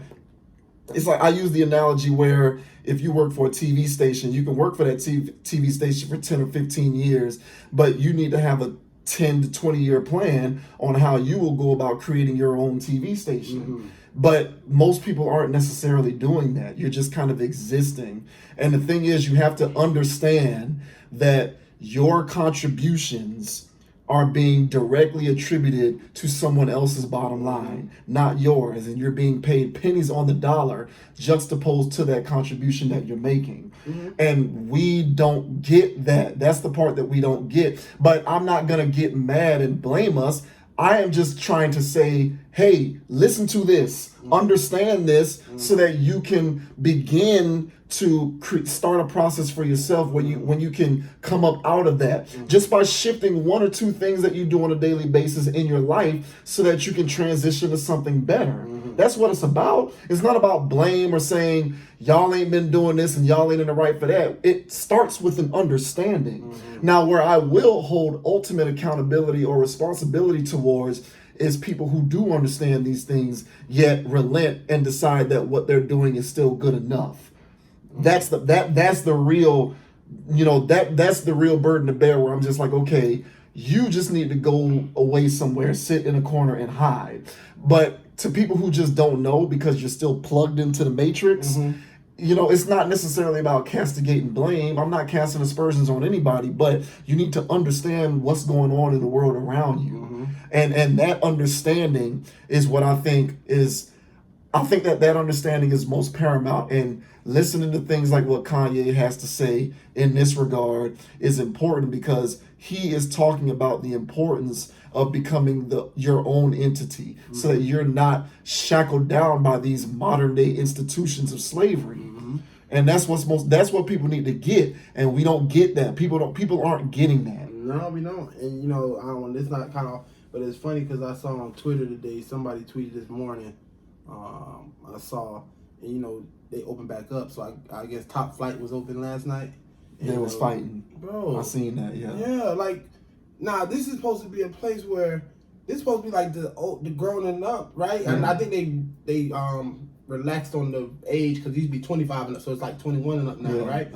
It's like, I use the analogy where if you work for a TV station, you can work for that TV station for 10 or 15 years, but you need to have a 10 to 20 year plan on how you will go about creating your own TV station. But most people aren't necessarily doing that. You're just kind of existing. And the thing is, you have to understand that your contributions are being directly attributed to someone else's bottom line, not yours, and you're being paid pennies on the dollar juxtaposed to that contribution that you're making. And we don't get that. That's the part that we don't get. But I'm not gonna get mad and blame us. I am just trying to say, hey, listen to this, understand this, so that you can begin to start a process for yourself when you can come up out of that, just by shifting 1 or 2 things that you do on a daily basis in your life so that you can transition to something better. That's what it's about. It's not about blame or saying y'all ain't been doing this and y'all ain't in the right for that. It starts with an understanding. Now, where I will hold ultimate accountability or responsibility towards is people who do understand these things yet relent and decide that what they're doing is still good enough. That's the real, that's the real burden to bear, where I'm just like, okay, you just need to go away somewhere, sit in a corner and hide. But to people who just don't know because you're still plugged into the matrix, it's not necessarily about castigating blame. I'm not casting aspersions on anybody, but you need to understand what's going on in the world around you. And that understanding is what I think that understanding is most paramount, and listening to things like what Kanye has to say in this regard is important, because he is talking about the importance of becoming your own entity, so that you're not shackled down by these modern day institutions of slavery. And that's what people need to get, and we don't get that. People aren't getting that. No, we don't. And I don't. It's not kind of, but it's funny because I saw on Twitter today, somebody tweeted this morning. I saw, and they opened back up. So I guess Top Flight was open last night. And they was fighting, bro. I seen that. Yeah, like, nah. This is supposed to be a place where this is supposed to be like the growing up, right? And I think they relaxed on the age, because these be 25 and up, so it's like 21 and up now, right?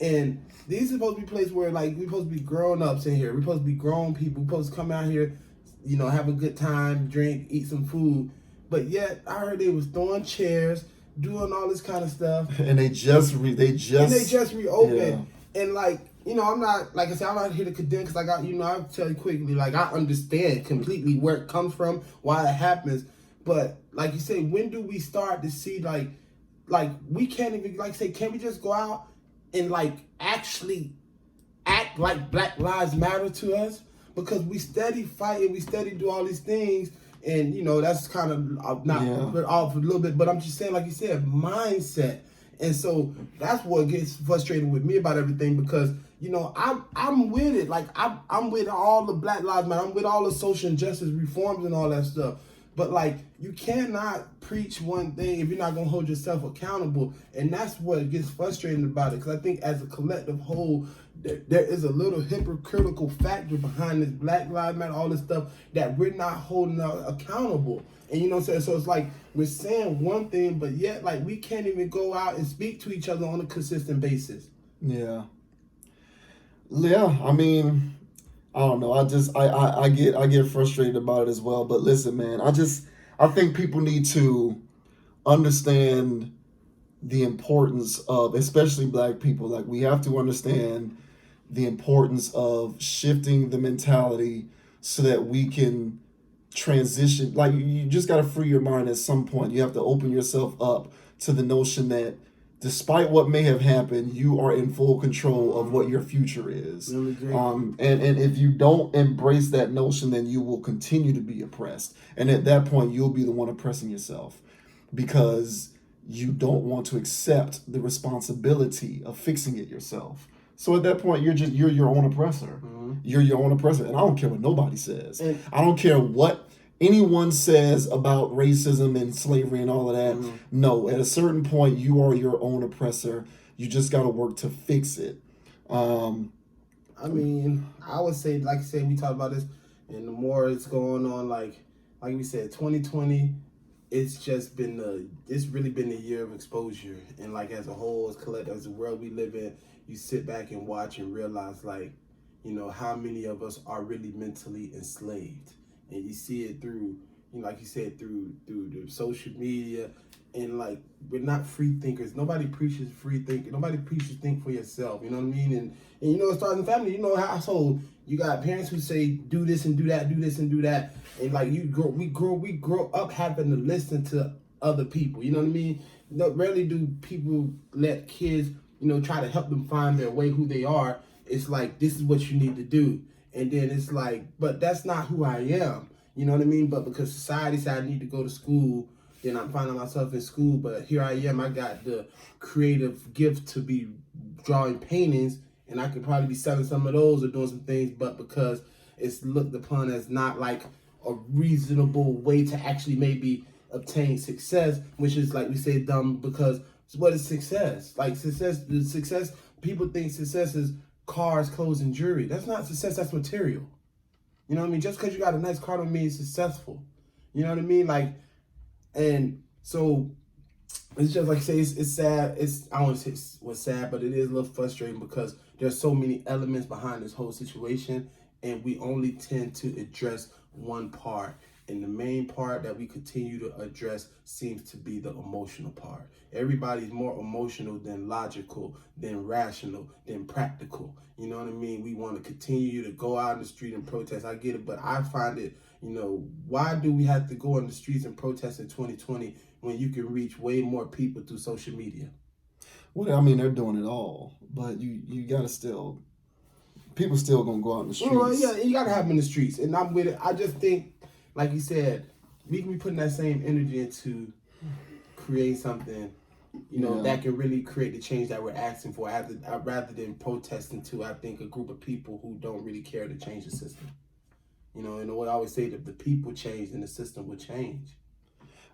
And these are supposed to be a place where, like, we're supposed to be grown ups in here. We're supposed to be grown people. We're supposed to come out here, have a good time, drink, eat some food. But yet, I heard they was throwing chairs, doing all this kind of stuff. And they just reopened. Yeah. And like, I'm not, like I said, I'm not here to condemn, because I'll tell you quickly, like, I understand completely where it comes from, why it happens. But like you say, when do we start to see, like we can't even, like, say, can we just go out and, like, actually act like Black Lives Matter to us? Because we steady fighting, we steady do all these things, and that's kind of off a little bit, but I'm just saying, like you said, mindset. And so that's what gets frustrating with me about everything, because I'm with it. Like, I'm with all the Black Lives Matter, I'm with all the social injustice reforms and all that stuff. But, like, you cannot preach one thing if you're not going to hold yourself accountable. And that's what gets frustrating about it. Because I think as a collective whole, there is a little hypocritical factor behind this Black Lives Matter, all this stuff, that we're not holding accountable. And you know what I'm saying? So it's like we're saying one thing, but yet, like, we can't even go out and speak to each other on a consistent basis. Yeah. I mean, I don't know. I get frustrated about it as well. But listen, man, I think people need to understand the importance of, especially Black people. Like, we have to understand the importance of shifting the mentality so that we can transition. Like, you just got to free your mind at some point. You have to open yourself up to the notion that despite what may have happened, you are in full control of what your future is. And if you don't embrace that notion, then you will continue to be oppressed. And at that point, you'll be the one oppressing yourself, because you don't want to accept the responsibility of fixing it yourself. So at that point, you're your own oppressor. You're your own oppressor. And I don't care what nobody says. I don't care what anyone says about racism and slavery and all of that. No, at a certain point, you are your own oppressor. You just got to work to fix it. I mean, I would say, like I said, we talked about this, and the more it's going on, like we said, 2020, it's really been a year of exposure. And, like, as a whole, as collective, as the world we live in, you sit back and watch and realize, like, how many of us are really mentally enslaved. And you see it through, like you said, through the social media. And, like, we're not free thinkers. Nobody preaches free thinking. Nobody preaches think for yourself. You know what I mean? And it starts in family. Household. You got parents who say, do this and do that, do this and do that. And, like, we grow up having to listen to other people. You know what I mean? Rarely do people let kids, try to help them find their way, who they are. It's like, this is what you need to do. And then it's like, but that's not who I am. You know what I mean? But because society said I need to go to school, then I'm finding myself in school. But here I am. I got the creative gift to be drawing paintings, and I could probably be selling some of those or doing some things. But because it's looked upon as not like a reasonable way to actually maybe obtain success, which is like we say dumb because what is success? Like success. People think success is cars, clothes, and jewelry. That's not success. That's material. You know what I mean? Just because you got a nice car don't mean successful. You know what I mean? Like, and so it's just like I say, it's sad. I don't want to say what's sad, but it is a little frustrating because there's so many elements behind this whole situation, and we only tend to address one part. And the main part that we continue to address seems to be the emotional part. Everybody's more emotional than logical, than rational, than practical. You know what I mean? We want to continue to go out in the street and protest. I get it, but I find it, why do we have to go on the streets and protest in 2020 when you can reach way more people through social media? Well, I mean, they're doing it all, but you gotta still, people still gonna go out in the streets. Well, yeah, you gotta have them in the streets, and I'm with it. I just think, like you said, we can be putting that same energy into create something, that can really create the change that we're asking for, rather than protesting to, I think, a group of people who don't really care to change the system. And what I always say, that the people change, then the system will change.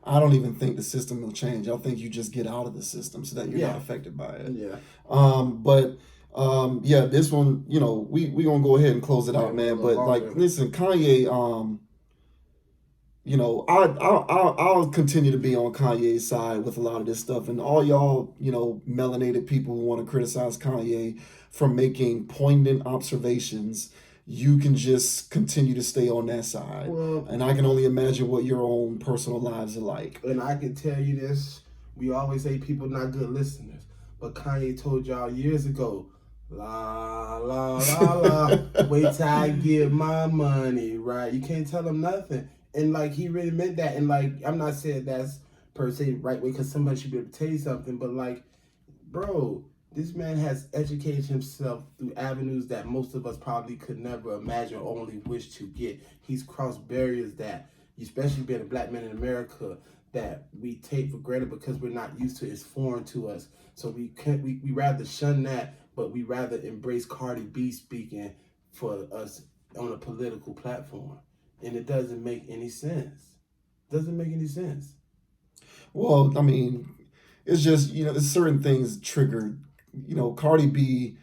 I don't even think the system will change. I think you just get out of the system so that you're not affected by it. Yeah. This one, we gonna go ahead and close it out, man. But listen, Kanye, I'll continue to be on Kanye's side with a lot of this stuff, and all y'all, melanated people who want to criticize Kanye for making poignant observations, you can just continue to stay on that side. Well, and I can only imagine what your own personal lives are like. And I can tell you this, we always say people not good listeners, but Kanye told y'all years ago, la, la, la, la, wait till I get my money, right? You can't tell him nothing. And, he really meant that. And, I'm not saying that's per se right way, because somebody should be able to tell you something, but, bro, this man has educated himself through avenues that most of us probably could never imagine or only wish to get. He's crossed barriers that, especially being a black man in America, that we take for granted because we're not used to. It's foreign to us. So we rather shun that, but we rather embrace Cardi B speaking for us on a political platform. And it doesn't make any sense. Doesn't make any sense. Well, I mean, it's just, there's certain things triggered. Cardi B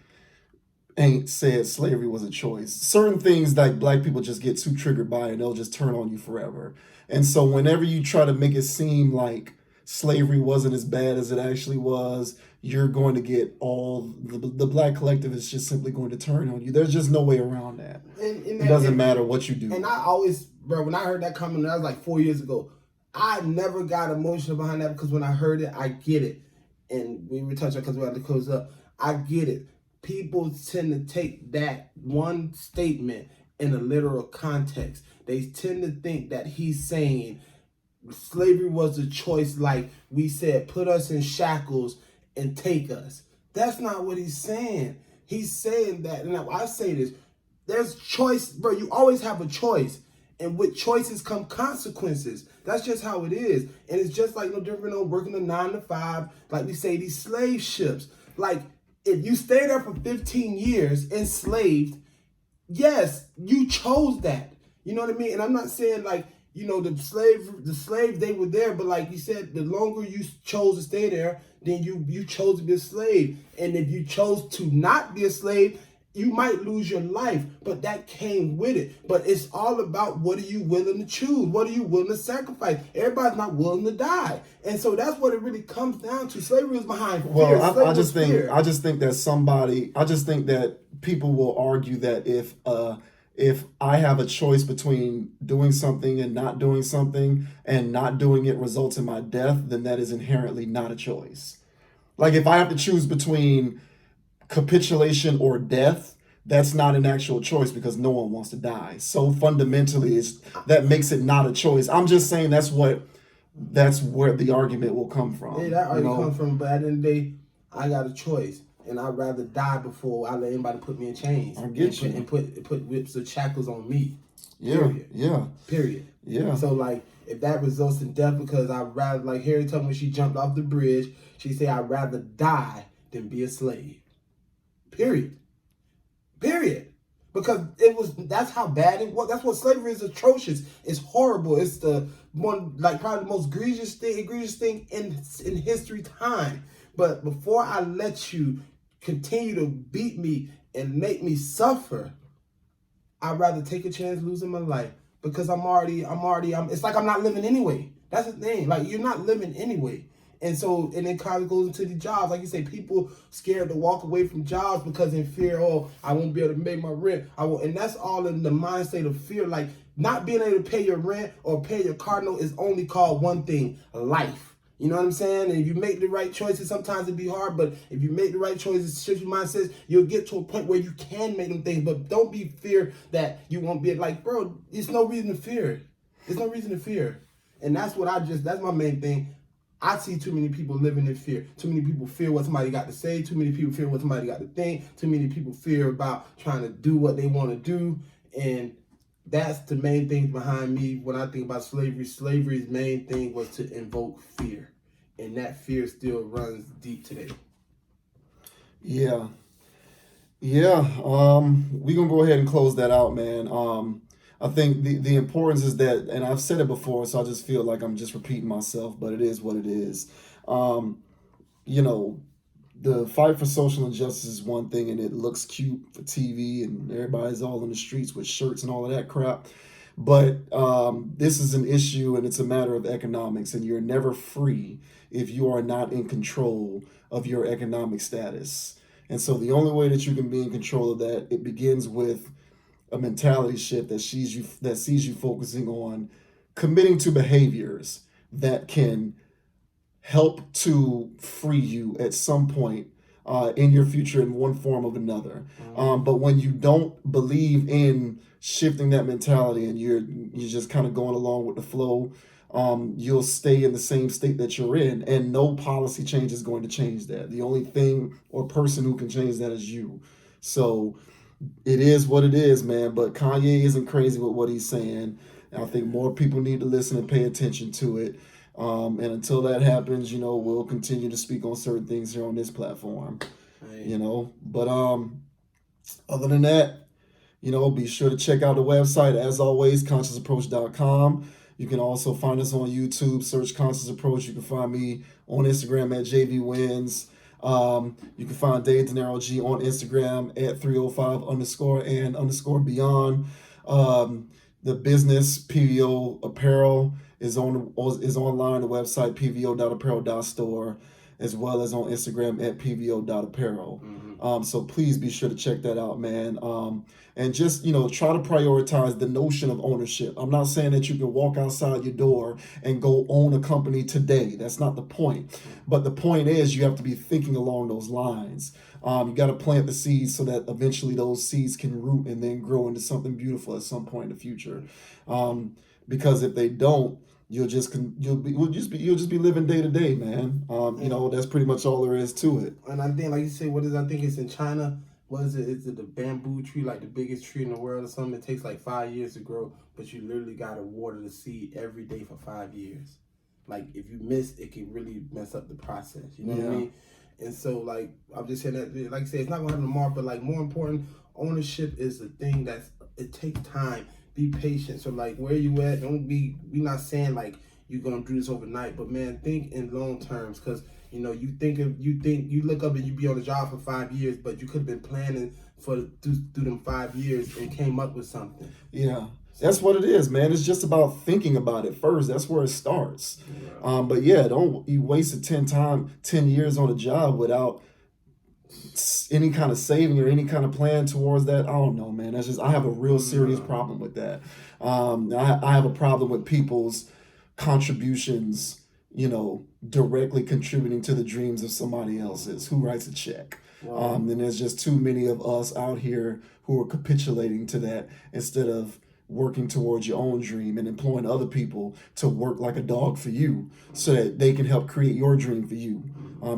ain't said slavery was a choice. Certain things that black people just get too triggered by, and they'll just turn on you forever. And so whenever you try to make it seem like slavery wasn't as bad as it actually was, you're going to get all the black collective is just simply going to turn on you. There's just no way around that. It doesn't matter what you do. And I always, bro, when I heard that comment, that was 4 years ago. I never got emotional behind that because when I heard it, I get it. And we were touching because we had to close up. I get it. People tend to take that one statement in a literal context. They tend to think that he's saying slavery was a choice, like we said, put us in shackles and take us. That's not what he's saying. He's saying that, and I say this, there's choice, bro. You always have a choice. And with choices come consequences. That's just how it is. And it's just no different than working a 9 to 5, like we say, these slave ships. If you stay there for 15 years enslaved, yes, you chose that. You know what I mean? And I'm not saying the slaves, they were there, but like you said, the longer you chose to stay there, then you chose to be a slave. And if you chose to not be a slave, you might lose your life, but that came with it. But it's all about, what are you willing to choose? What are you willing to sacrifice? Everybody's not willing to die. And so that's what it really comes down to. Slavery is behind fear. Well, I just think that people will argue that if I have a choice between doing something and not doing something, and not doing it results in my death, then that is inherently not a choice. If I have to choose between capitulation or death, that's not an actual choice because no one wants to die. So fundamentally, that makes it not a choice. I'm just saying that's where the argument will come from. Yeah, that argument comes from, but at the end of the day, I got a choice. And I'd rather die before I let anybody put me in chains. I get you. And put whips or shackles on me. Yeah, period. Yeah. Period. Yeah. So, if that results in death, because I'd rather, Harry told me when she jumped off the bridge, she said, I'd rather die than be a slave. Period. because that's how bad it was. That's what slavery is. Atrocious. It's horrible. It's the one, like, probably the most egregious thing in history time. But before I let you continue to beat me and make me suffer, I'd rather take a chance losing my life, because it's like I'm not living anyway. That's the thing. Like, you're not living anyway. And so, and it kind of goes into the jobs. Like you say, people scared to walk away from jobs because in fear, oh, I won't be able to make my rent. And that's all in the mindset of fear. Like, not being able to pay your rent or pay your car note is only called one thing: life. You know what I'm saying? And if you make the right choices, sometimes it'd be hard, but if you make the right choices, shift your mindset, you'll get to a point where you can make them things. But don't be fear that you won't be like, bro, there's no reason to fear. There's no reason to fear. And that's my main thing. I see too many people living in fear. Too many people fear what somebody got to say. Too many people fear what somebody got to think. Too many people fear about trying to do what they want to do. And that's the main thing behind me when I think about slavery. Slavery's main thing was to invoke fear. And that fear still runs deep today. Yeah. Yeah. We're gonna go ahead and close that out, man. I think the importance is that, and I've said it before, so I just feel like I'm just repeating myself, but it is what it is. Um, you know, the fight for social injustice is one thing, and it looks cute for TV, and everybody's all in the streets with shirts and all of that crap. But this is an issue, and it's a matter of economics, and you're never free if you are not in control of your economic status. And so the only way that you can be in control of that, it begins with a mentality shift that sees you focusing on committing to behaviors that can help to free you at some point in your future in one form or another. But when you don't believe in shifting that mentality and you're just kind of going along with the flow, you'll stay in the same state that you're in, and no policy change is going to change that. The only thing or person who can change that is you. So it is what it is, man. But Kanye isn't crazy with what he's saying. And I think more people need to listen and pay attention to it. And until that happens, we'll continue to speak on certain things here on this platform. Right. But other than that, be sure to check out the website, as always, consciousapproach.com. You can also find us on YouTube, search Conscious Approach. You can find me on Instagram at JVWins. You can find Dave Dinero G on Instagram at 305 underscore and underscore beyond. The business PVO Apparel is online. The website pvoapparel.store, as well as on Instagram at pvo.apparel. So please be sure to check that out, man. And just try to prioritize the notion of ownership. I'm not saying that you can walk outside your door and go own a company today. That's not the point. But the point is, you have to be thinking along those lines. You got to plant the seeds so that eventually those seeds can root and then grow into something beautiful at some point in the future. Because if they don't, you'll just be living day to day, man. That's pretty much all there is to it. And I think, like you say, I think it's in China. What is it? Is it the bamboo tree, like the biggest tree in the world or something? It takes like 5 years to grow, but you literally gotta water the seed every day for 5 years. Like, if you miss, it can really mess up the process. You know what I mean? And so, like, I'm just saying that, like I said, it's not gonna happen tomorrow, but like, more important, ownership is the thing it takes time. Be patient. So, like, where you at? We not saying like you're gonna do this overnight, but man, think in long terms, because you look up and you be on the job for 5 years, but you could have been planning through them 5 years and came up with something. Yeah. That's what it is, man. It's just about thinking about it first. That's where it starts. Yeah. But yeah, don't you wasted 10 years on a job without any kind of saving or any kind of plan towards that. I don't know, man. I have a real serious problem with that. I have a problem with people's contributions, directly contributing to the dreams of somebody else's who writes a check. Wow. And there's just too many of us out here who are capitulating to that instead of working towards your own dream and employing other people to work like a dog for you so that they can help create your dream for you.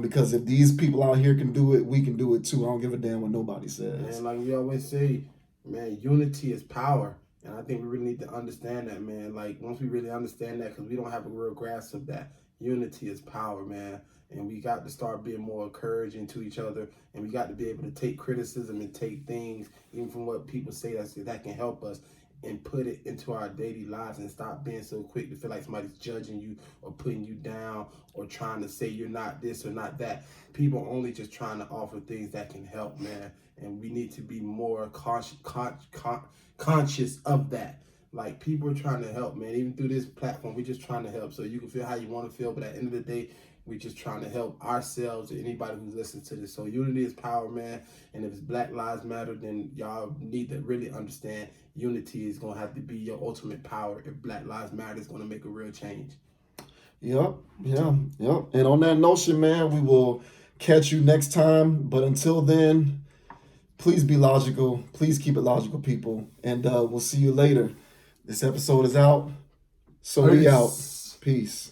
Because if these people out here can do it, we can do it too. I don't give a damn what nobody says. And like we always say, man, unity is power. And I think we really need to understand that, man. Like, once we really understand that, because we don't have a real grasp of that, unity is power, man. And we got to start being more encouraging to each other, and we got to be able to take criticism and take things, even from what people say that can help us, and put it into our daily lives, and stop being so quick to feel like somebody's judging you or putting you down or trying to say you're not this or not that. People are only just trying to offer things that can help, man. And we need to be more conscious of that. Like, people are trying to help, man. Even through this platform, we're just trying to help. So you can feel how you want to feel, but at the end of the day, we're just trying to help ourselves and anybody who's listening to this. So unity is power, man. And if it's Black Lives Matter, then y'all need to really understand unity is going to have to be your ultimate power if Black Lives Matter is going to make a real change. Yep, yeah, yep. And on that notion, man, we will catch you next time. But until then, please be logical. Please keep it logical, people. And we'll see you later. This episode is out. So we out. Peace. Peace.